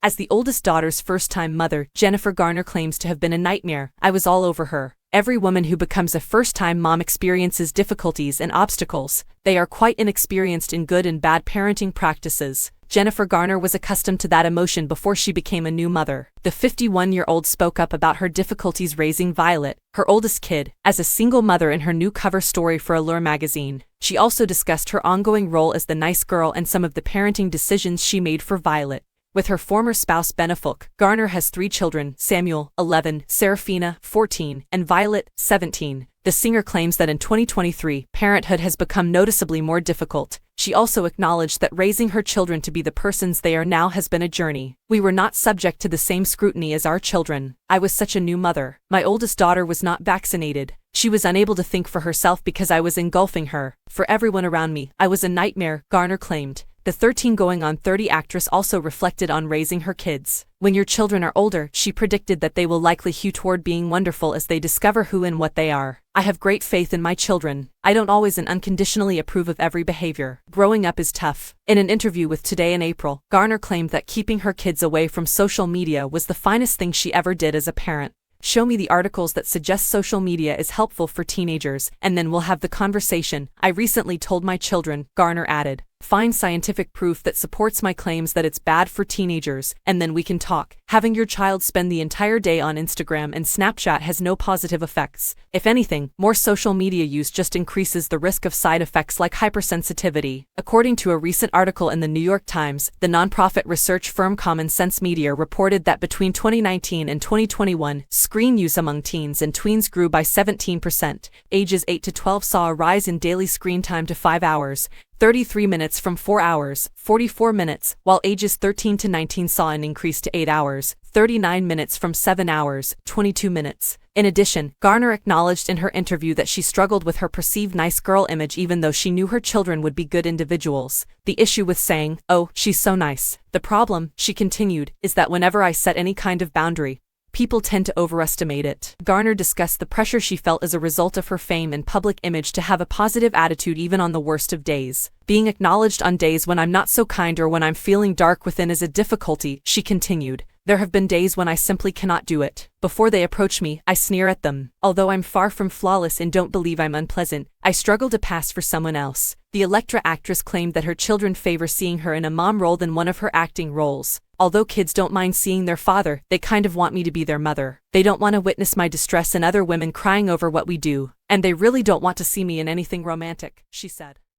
As the oldest daughter's first-time mother, Jennifer Garner claims to have been a nightmare. I was all over her. Every woman who becomes a first-time mom experiences difficulties and obstacles. They are quite inexperienced in good and bad parenting practices. Jennifer Garner was accustomed to that emotion before she became a new mother. The 51-year-old spoke up about her difficulties raising Violet, her oldest kid, as a single mother in her new cover story for Allure magazine. She also discussed her ongoing role as the nice girl and some of the parenting decisions she made for Violet. With her former spouse Benefolk, Garner has 3 children: Samuel, 11, Serafina, 14, and Violet, 17. The singer claims that in 2023, parenthood has become noticeably more difficult. She also acknowledged that raising her children to be the persons they are now has been a journey. We were not subject to the same scrutiny as our children. I was such a new mother. My oldest daughter was not vaccinated. She was unable to think for herself because I was engulfing her. For everyone around me, I was a nightmare, Garner claimed. The 13-going-on-30 actress also reflected on raising her kids. When your children are older, she predicted that they will likely hew toward being wonderful as they discover who and what they are. I have great faith in my children. I don't always and unconditionally approve of every behavior. Growing up is tough. In an interview with Today in April, Garner claimed that keeping her kids away from social media was the finest thing she ever did as a parent. Show me the articles that suggest social media is helpful for teenagers, and then we'll have the conversation, I recently told my children, Garner added. Find scientific proof that supports my claims that it's bad for teenagers, and then we can talk. Having your child spend the entire day on Instagram and Snapchat has no positive effects. If anything, more social media use just increases the risk of side effects like hypersensitivity. According to a recent article in the New York Times, the nonprofit research firm Common Sense Media reported that between 2019 and 2021, screen use among teens and tweens grew by 17%. Ages 8 to 12 saw a rise in daily screen time to 5 hours, 33 minutes from 4 hours, 44 minutes, while ages 13 to 19 saw an increase to 8 hours, 39 minutes from 7 hours, 22 minutes. In addition, Garner acknowledged in her interview that she struggled with her perceived nice girl image even though she knew her children would be good individuals. The issue with saying, "Oh, she's so nice." The problem, she continued, is that whenever I set any kind of boundary, people tend to overestimate it. Garner discussed the pressure she felt as a result of her fame and public image to have a positive attitude even on the worst of days. Being acknowledged on days when I'm not so kind or when I'm feeling dark within is a difficulty, she continued. There have been days when I simply cannot do it. Before they approach me, I sneer at them. Although I'm far from flawless and don't believe I'm unpleasant, I struggle to pass for someone else. The Elektra actress claimed that her children favor seeing her in a mom role than one of her acting roles. Although kids don't mind seeing their father, they kind of want me to be their mother. They don't want to witness my distress and other women crying over what we do, and they really don't want to see me in anything romantic, she said.